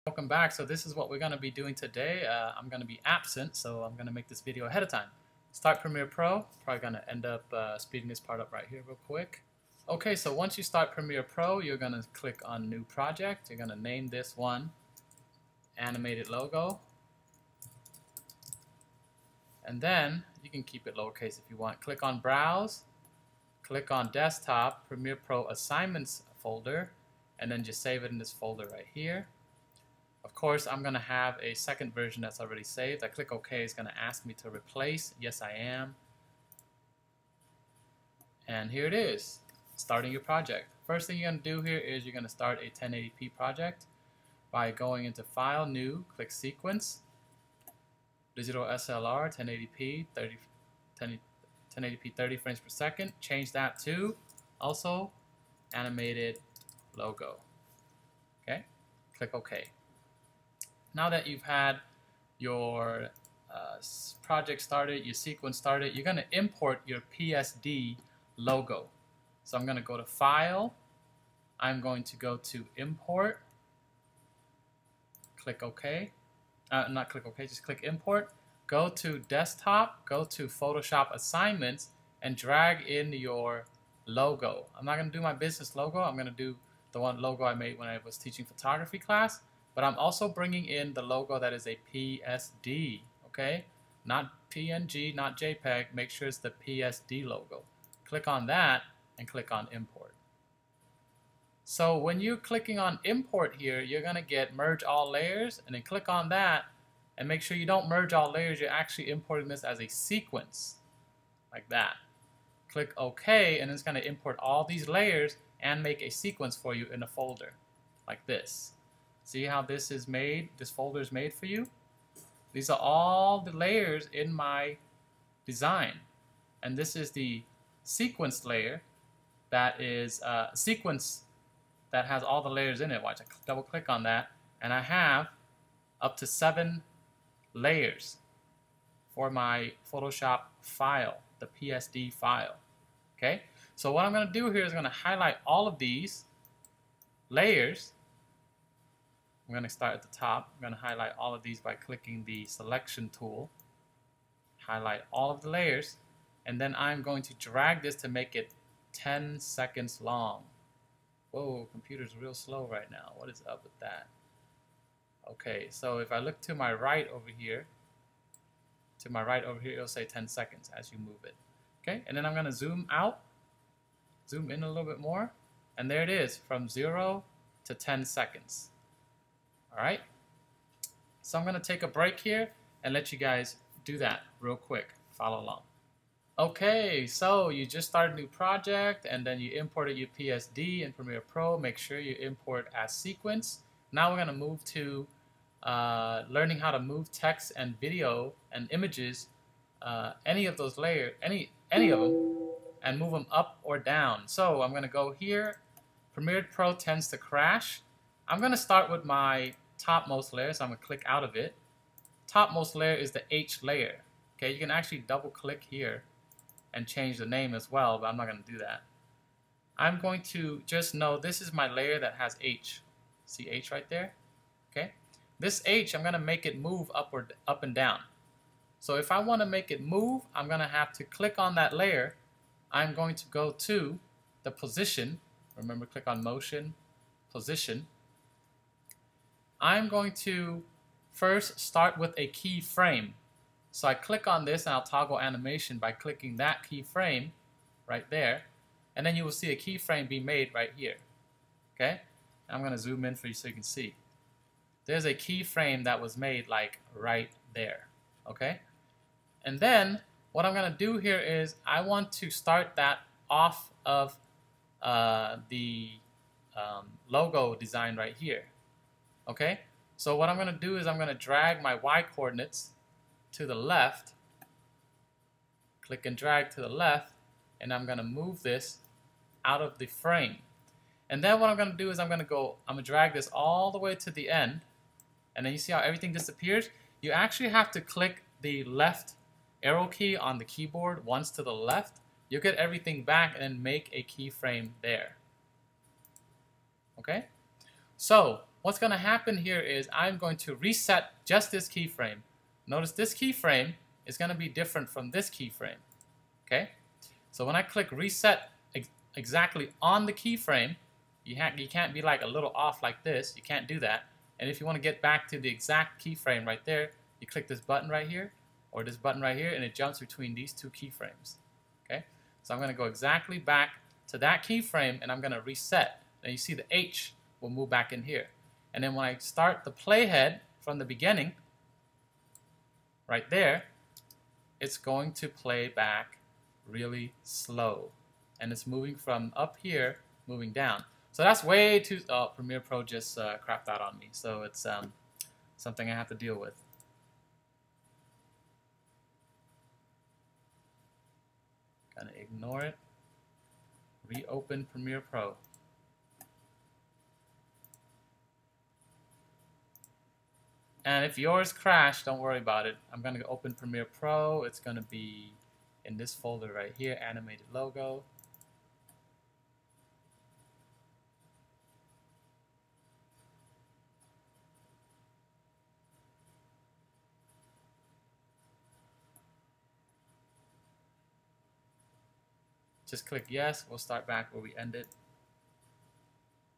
Welcome back. So this is what we're going to be doing today. I'm going to be absent, so I'm going to make this video ahead of time. Start Premiere Pro. Probably going to end up speeding this part up right here real quick. Okay, so once you start Premiere Pro, you're going to click on New Project. You're going to name this one Animated Logo. And then you can keep it lowercase if you want. Click on Browse. Click on Desktop, Premiere Pro Assignments folder, and then just save it in this folder right here. Of course, I'm going to have a second version that's already saved. I click OK. It's going to ask me to replace. Yes, I am. And here it is, starting your project. First thing you're going to do here is you're going to start a 1080p project by going into File, New, click Sequence, Digital SLR, 1080p, 1080p 30 frames per second. Change that to also Animated Logo. Okay, click OK. Now that you've had your project started, your sequence started, you're going to import your PSD logo. So I'm going to go to File, I'm going to go to Import, click OK, not click OK, just click Import, go to Desktop, go to Photoshop Assignments, and drag in your logo. I'm not going to do my business logo, I'm going to do the one logo I made when I was teaching photography class. But I'm also bringing in the logo that is a PSD, okay? Not PNG, not JPEG. Make sure it's the PSD logo. Click on that and click on Import. So when you're clicking on Import here, you're going to get Merge All Layers, and then click on that and make sure you don't merge all layers. You're actually importing this as a sequence, like that. Click OK, and it's going to import all these layers and make a sequence for you in a folder, like this. See how this is made? This folder is made for you. These are all the layers in my design. And this is the sequence layer that is sequence that has all the layers in it. Watch, I double click on that, and I have up to 7 layers for my Photoshop file, the PSD file. Okay? So what I'm going to do here is I'm going to highlight all of these layers. I'm going to start at the top. I'm going to highlight all of these by clicking the selection tool. Highlight all of the layers, and then I'm going to drag this to make it 10 seconds long. Whoa, computer's real slow right now. What is up with that? Okay, so if I look to my right over here, it'll say 10 seconds as you move it. Okay, and then I'm going to zoom out, zoom in a little bit more, and there it is, from 0 to 10 seconds. Alright, so I'm going to take a break here and let you guys do that real quick. Follow along. Okay, so you just started a new project and then you imported your PSD in Premiere Pro. Make sure you import as sequence. Now we're going to move to learning how to move text and video and images, any of those layers, any of them, and move them up or down. So I'm going to go here. Premiere Pro tends to crash. I'm going to start with my topmost layer, so I'm going to click out of it. Topmost layer is the H layer. Okay, you can actually double click here and change the name as well, but I'm not going to do that. I'm going to just know this is my layer that has H. See H right there? Okay. This H, I'm going to make it move up and down. So if I want to make it move, I'm going to have to click on that layer. I'm going to go to the position. Remember, click on motion, position. I'm going to first start with a keyframe. So I click on this and I'll toggle animation by clicking that keyframe right there. And then you will see a keyframe be made right here. Okay? And I'm going to zoom in for you so you can see. There's a keyframe that was made like right there. Okay? And then what I'm going to do here is I want to start that off of the logo design right here. Okay, so what I'm going to do is I'm going to drag my Y coordinates to the left, click and drag to the left, and I'm going to move this out of the frame. And then what I'm going to do is I'm going to drag this all the way to the end, and then you see how everything disappears? You actually have to click the left arrow key on the keyboard once to the left. You'll get everything back and then make a keyframe there. Okay? So what's going to happen here is I'm going to reset just this keyframe. Notice this keyframe is going to be different from this keyframe. Okay? So when I click reset exactly on the keyframe, you can't be like a little off like this. You can't do that. And if you want to get back to the exact keyframe right there, you click this button right here or this button right here, and it jumps between these two keyframes. Okay? So I'm going to go exactly back to that keyframe, and I'm going to reset. And you see the H will move back in here. And then when I start the playhead from the beginning, right there, it's going to play back really slow. And it's moving from up here, moving down. So that's way too... Oh, Premiere Pro just crapped out on me. So it's something I have to deal with. Gonna ignore it. Reopen Premiere Pro. And if yours crashed, don't worry about it. I'm going to open Premiere Pro. It's going to be in this folder right here, animated logo. Just click yes. We'll start back where we ended.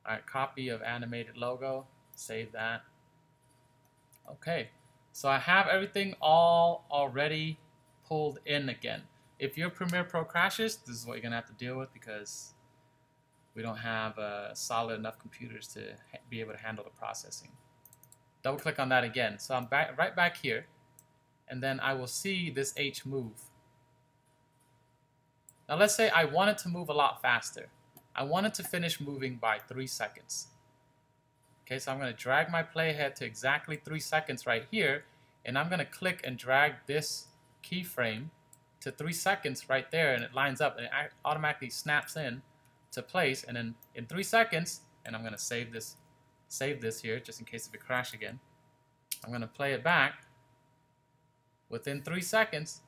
All right, copy of animated logo. Save that. Okay, so I have everything all already pulled in again. If your Premiere Pro crashes, this is what you're going to have to deal with because we don't have solid enough computers to be able to handle the processing. Double click on that again. So I'm right back here, and then I will see this H move. Now let's say I want it to move a lot faster. I want it to finish moving by 3 seconds. Okay, so I'm going to drag my playhead to exactly 3 seconds right here, and I'm going to click and drag this keyframe to 3 seconds right there, and it lines up and it automatically snaps in to place. And then in 3 seconds, and I'm going to save this here just in case if it crashes again. I'm going to play it back. Within 3 seconds,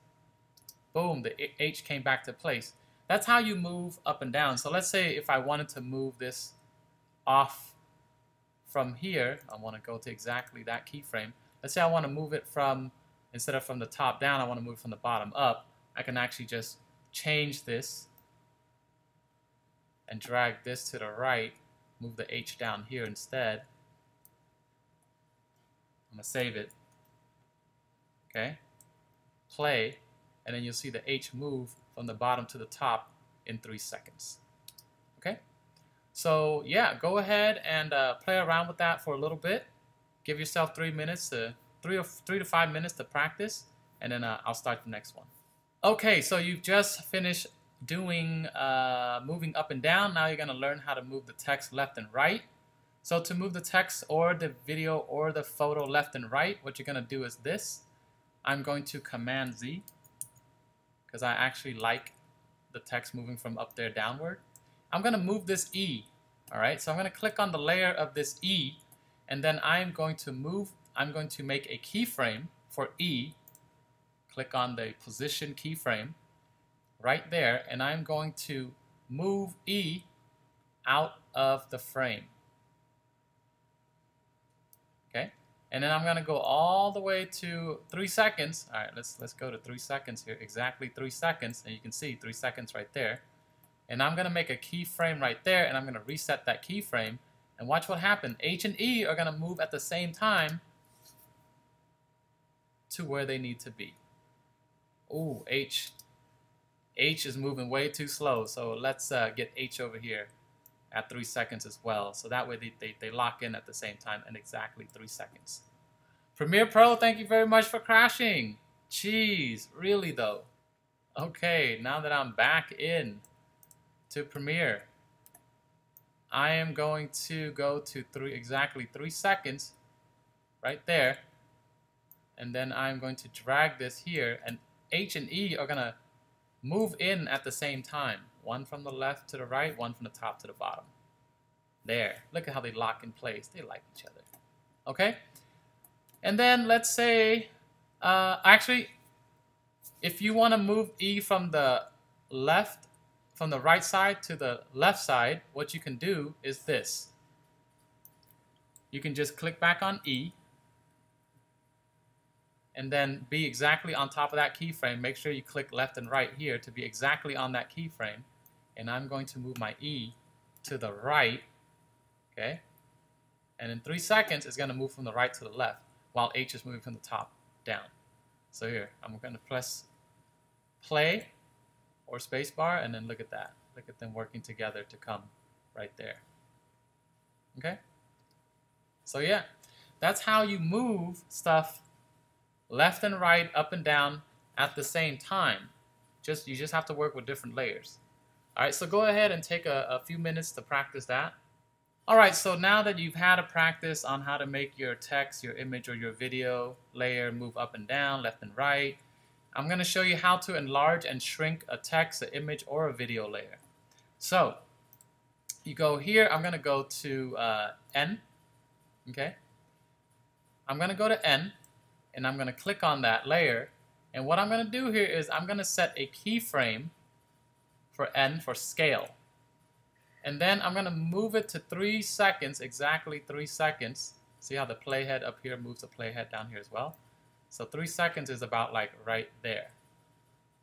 boom, the H came back to place. That's how you move up and down. So let's say if I wanted to move this off from here, I want to go to exactly that keyframe. Let's say I want to move it from, instead of from the top down, I want to move it from the bottom up. I can actually just change this and drag this to the right, move the H down here instead. I'm going to save it. Okay. Play, and then you'll see the H move from the bottom to the top in 3 seconds. Okay. So yeah, go ahead and play around with that for a little bit. Give yourself 3 to 5 minutes to practice, and then I'll start the next one. Okay, so you've just finished doing moving up and down. Now you're going to learn how to move the text left and right. So to move the text or the video or the photo left and right, what you're going to do is this. I'm going to Command Z because I actually like the text moving from up there downward. I'm going to move this E. All right, so I'm going to click on the layer of this E, and then I'm going to make a keyframe for E. Click on the position keyframe right there, and I'm going to move E out of the frame. Okay, and then I'm going to go all the way to 3 seconds. All right, let's go to 3 seconds here, exactly 3 seconds, and you can see 3 seconds right there. And I'm going to make a keyframe right there, and I'm going to reset that keyframe. And watch what happens. H and E are going to move at the same time to where they need to be. Ooh, H is moving way too slow. So let's get H over here at 3 seconds as well. So that way they lock in at the same time in exactly 3 seconds. Premiere Pro, thank you very much for crashing. Jeez, really though. Okay, now that I'm back in to Premiere, I am going to go to exactly 3 seconds right there, and then I'm going to drag this here, and H and E are gonna move in at the same time, one from the left to the right, one from the top to the bottom. There, look at how they lock in place. They like each other. Okay, and then let's say actually if you want to move E from the right side to the left side, what you can do is this. you can just click back on E and then be exactly on top of that keyframe. Make sure you click left and right here to be exactly on that keyframe. And I'm going to move my E to the right, okay? And in 3 seconds, it's going to move from the right to the left, while H is moving from the top down. So here, I'm going to press play or spacebar, and then look at that. Look at them working together to come right there. Okay? So yeah, that's how you move stuff left and right, up and down at the same time. You just have to work with different layers. All right, so go ahead and take a few minutes to practice that. All right, so now that you've had a practice on how to make your text, your image, or your video layer move up and down, left and right, I'm going to show you how to enlarge and shrink a text, an image, or a video layer. So you go here. I'm going to go to N. Okay. I'm going to go to N, and I'm going to click on that layer. And what I'm going to do here is I'm going to set a keyframe for N for scale. And then I'm going to move it to 3 seconds, exactly 3 seconds. See how the playhead up here moves the playhead down here as well? So 3 seconds is about like right there.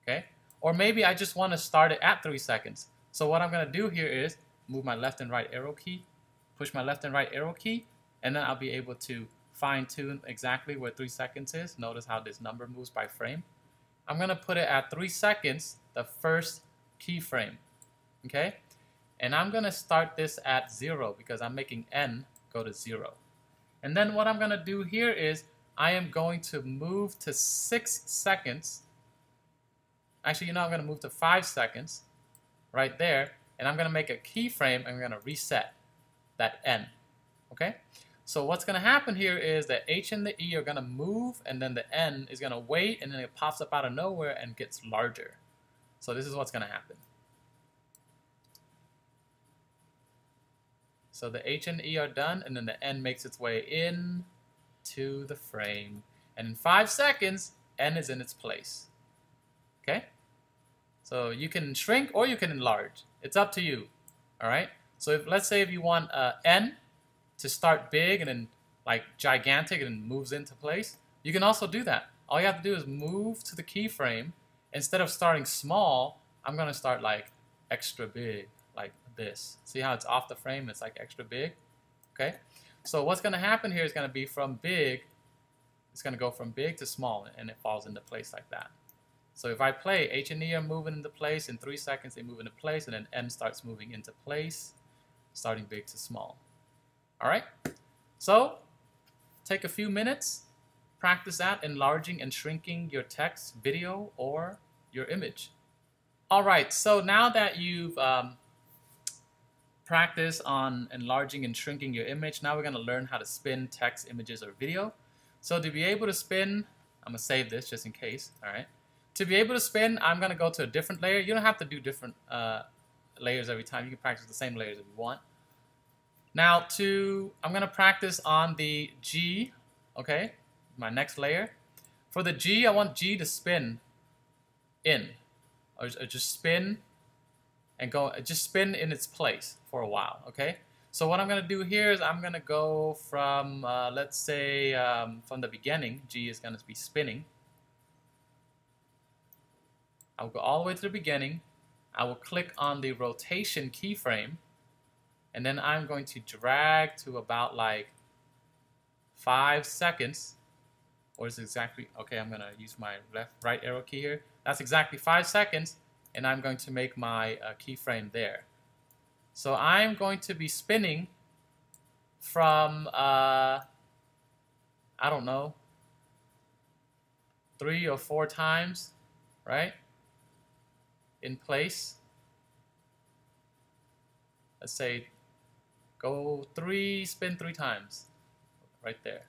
Okay? Or maybe I just want to start it at 3 seconds. So what I'm going to do here is move my left and right arrow key, push my left and right arrow key, and then I'll be able to fine-tune exactly where 3 seconds is. Notice how this number moves by frame. I'm going to put it at 3 seconds, the first keyframe. Okay? And I'm going to start this at 0 because I'm making N go to 0. And then what I'm going to do here is I am going to move to 6 seconds. Actually, I'm going to move to 5 seconds right there. And I'm going to make a keyframe and I'm going to reset that N. Okay? So what's going to happen here is that H and the E are going to move, and then the N is going to wait, and then it pops up out of nowhere and gets larger. So this is what's going to happen. So the H and E are done, and then the N makes its way in to the frame. And in 5 seconds, N is in its place. Okay? So you can shrink or you can enlarge. It's up to you. All right? So let's say if you want N to start big and then like gigantic and then moves into place, you can also do that. All you have to do is move to the keyframe. Instead of starting small, I'm going to start like extra big, like this. See how it's off the frame? It's like extra big. Okay? So what's going to happen here is going to be from big, it's going to go from big to small, and it falls into place like that. So if I play, H and E are moving into place. In 3 seconds, they move into place, and then N starts moving into place, starting big to small. All right? So take a few minutes, practice that, enlarging and shrinking your text, video, or your image. All right, so now that you've practiced on enlarging and shrinking your image, now we're going to learn how to spin text, images, or video. So to be able to spin, I'm going to save this just in case. All right. To be able to spin, I'm going to go to a different layer. You don't have to do different layers every time. You can practice the same layers if you want. Now I'm going to practice on the G, okay, my next layer. For the G, I want G to spin in, or just spin and go, just spin in its place for a while, okay? So what I'm going to do here is I'm going to go from, let's say, from the beginning, G is going to be spinning. I'll go all the way to the beginning. I will click on the rotation keyframe, and then I'm going to drag to about like 5 seconds. Or is it exactly, okay, I'm going to use my right arrow key here. That's exactly 5 seconds, and I'm going to make my keyframe there. So I'm going to be spinning from, I don't know, 3 or 4 times, right? In place. Let's say go 3, spin 3 times, right there.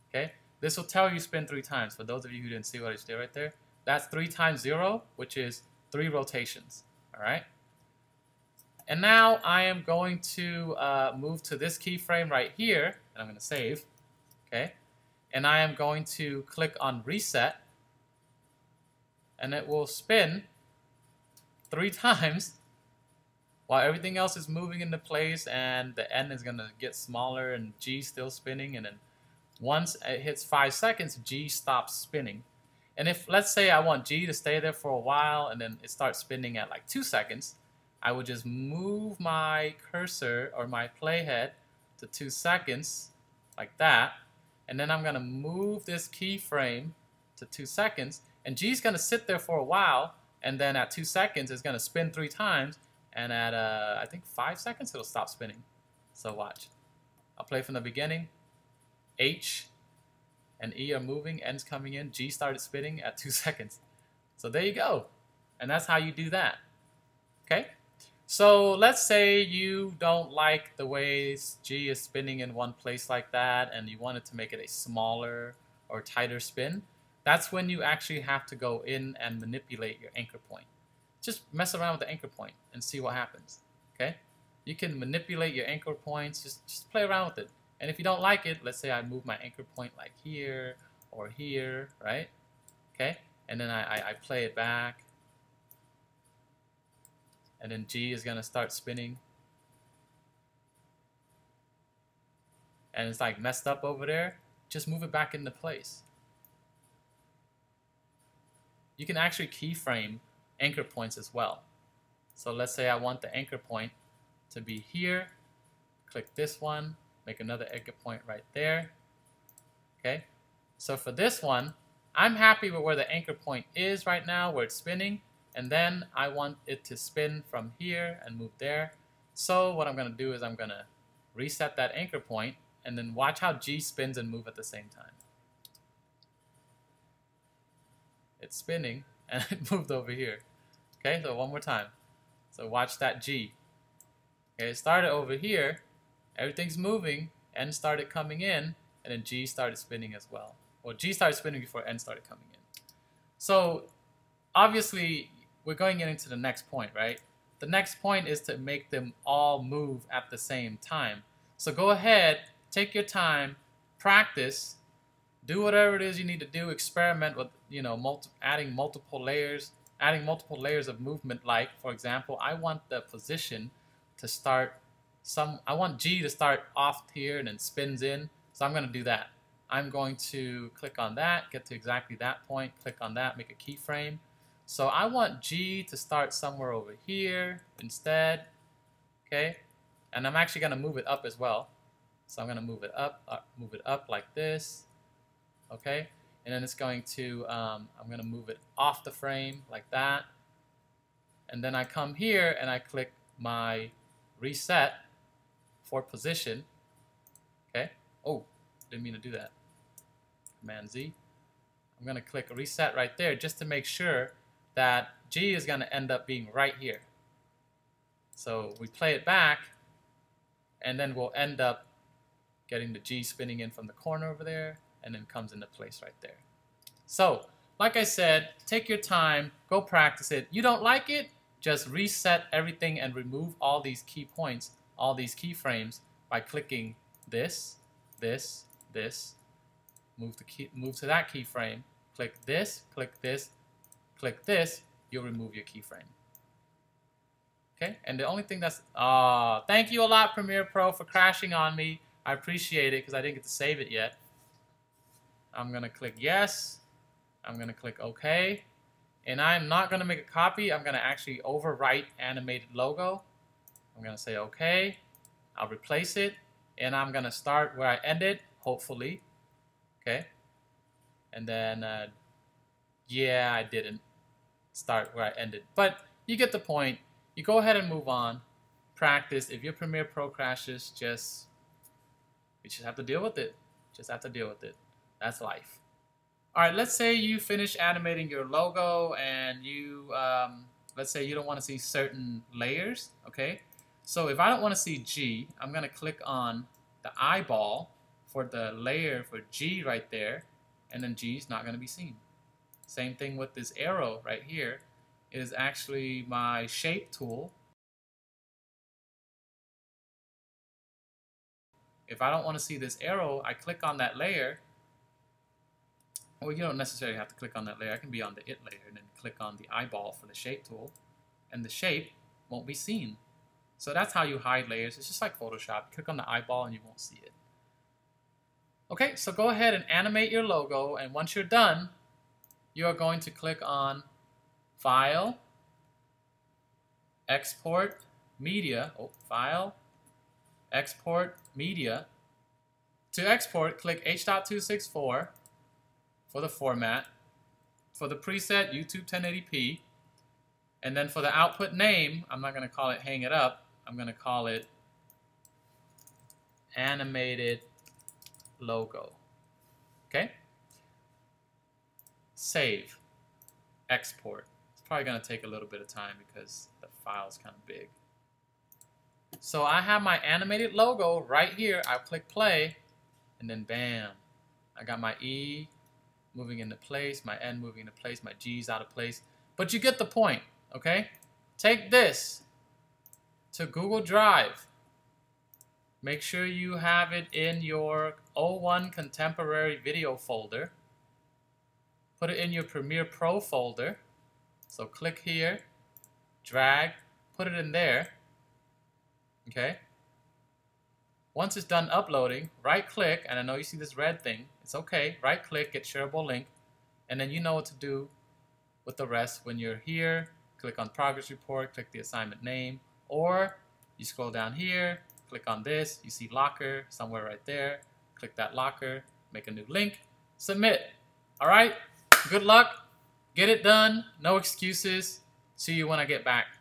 Okay? This will tell you spin 3 times. For those of you who didn't see what I just did right there, that's 3 times 0, which is 3 rotations. All right? And now I am going to move to this keyframe right here, and I'm going to save. Okay? And I am going to click on reset, and it will spin 3 times while everything else is moving into place, and the N is going to get smaller and G still spinning, and then once it hits 5 seconds, G stops spinning. And if, let's say I want G to stay there for a while and then it starts spinning at like 2 seconds, I would just move my cursor or my playhead to 2 seconds like that. And then I'm going to move this keyframe to 2 seconds. And G is going to sit there for a while. And then at 2 seconds, it's going to spin 3 times. And at, I think, 5 seconds, it'll stop spinning. So watch. I'll play from the beginning. H and E are moving, N's coming in, G started spinning at 2 seconds. So there you go. And that's how you do that. Okay? So let's say you don't like the way G is spinning in one place like that and you wanted to make it a smaller or tighter spin. That's when you actually have to go in and manipulate your anchor point. Just mess around with the anchor point and see what happens. Okay? You can manipulate your anchor points, just play around with it. And if you don't like it, let's say I move my anchor point like here or here, right? Okay? And then I play it back. And then G is going to start spinning. And it's like messed up over there. Just move it back into place. You can actually keyframe anchor points as well. So let's say I want the anchor point to be here. Click this one. Make another anchor point right there. Okay, so for this one, I'm happy with where the anchor point is right now, where it's spinning, and then I want it to spin from here and move there. So what I'm going to do is I'm going to reset that anchor point, and then watch how G spins and move at the same time. It's spinning, and it moved over here. Okay, so one more time. So watch that G. Okay, it started over here. Everything's moving, N started coming in, and then G started spinning as well. Well, G started spinning before N started coming in. So obviously, we're going into the next point, right? The next point is to make them all move at the same time. So go ahead, take your time, practice, do whatever it is you need to do, experiment with, adding multiple layers of movement. Like, for example, I want the position to start I want G to start off here and then spins in. So I'm going to do that. I'm going to click on that, get to exactly that point, click on that, make a keyframe. So I want G to start somewhere over here instead. Okay? And I'm actually going to move it up as well. So I'm going to move it up like this. Okay? And then it's going to, I'm going to move it off the frame like that. And then I come here and I click my reset for position. Okay. Oh, didn't mean to do that. Command Z. I'm going to click reset right there just to make sure that G is going to end up being right here. So we play it back, and then we'll end up getting the G spinning in from the corner over there, and then comes into place right there. So, like I said, take your time, go practice it. You don't like it? Just reset everything and remove all these key points, all these keyframes by clicking this, move to that keyframe, click this, click this, you'll remove your keyframe. Okay, and the only thing that's, thank you a lot, Premiere Pro, for crashing on me. I appreciate it because I didn't get to save it yet. I'm gonna click yes, I'm gonna click OK, and I'm not gonna make a copy, I'm gonna actually overwrite animated logo. I'm going to say OK. I'll replace it. And I'm going to start where I ended, hopefully. Okay. And then, yeah, I didn't start where I ended. But you get the point. You go ahead and move on. Practice. If your Premiere Pro crashes, you just have to deal with it. Just have to deal with it. That's life. All right, let's say you finish animating your logo and you, let's say you don't want to see certain layers, okay? So if I don't want to see G, I'm going to click on the eyeball for the layer for G right there, and then G is not going to be seen. Same thing with this arrow right here. It is actually my shape tool. If I don't want to see this arrow, I click on that layer. Well, you don't necessarily have to click on that layer. I can be on the it layer and then click on the eyeball for the shape tool, and the shape won't be seen. So that's how you hide layers. It's just like Photoshop. Click on the eyeball and you won't see it. Okay, so go ahead and animate your logo, and once you're done, you are going to click on File, Export Media. Oh, File, Export Media. To export, click H.264 for the format. For the preset, YouTube 1080p. And then for the output name, I'm not going to call it Hang It Up. I'm going to call it Animated Logo. Okay? Save. Export. It's probably going to take a little bit of time because the file's kind of big. So I have my animated logo right here. I'll click play, and then bam. I got my E moving into place, my N moving into place, my G's out of place. But you get the point, okay? Take this to Google Drive. Make sure you have it in your O1 Contemporary Video folder. Put it in your Premiere Pro folder. So click here, drag, put it in there. Okay? Once it's done uploading, right click, and I know you see this red thing. It's okay. Right click, get shareable link, and then you know what to do with the rest. When you're here, click on progress report, click the assignment name, or you scroll down here, click on this, you see locker somewhere right there, click that locker, make a new link, submit. All right, good luck, get it done, no excuses. See you when I get back.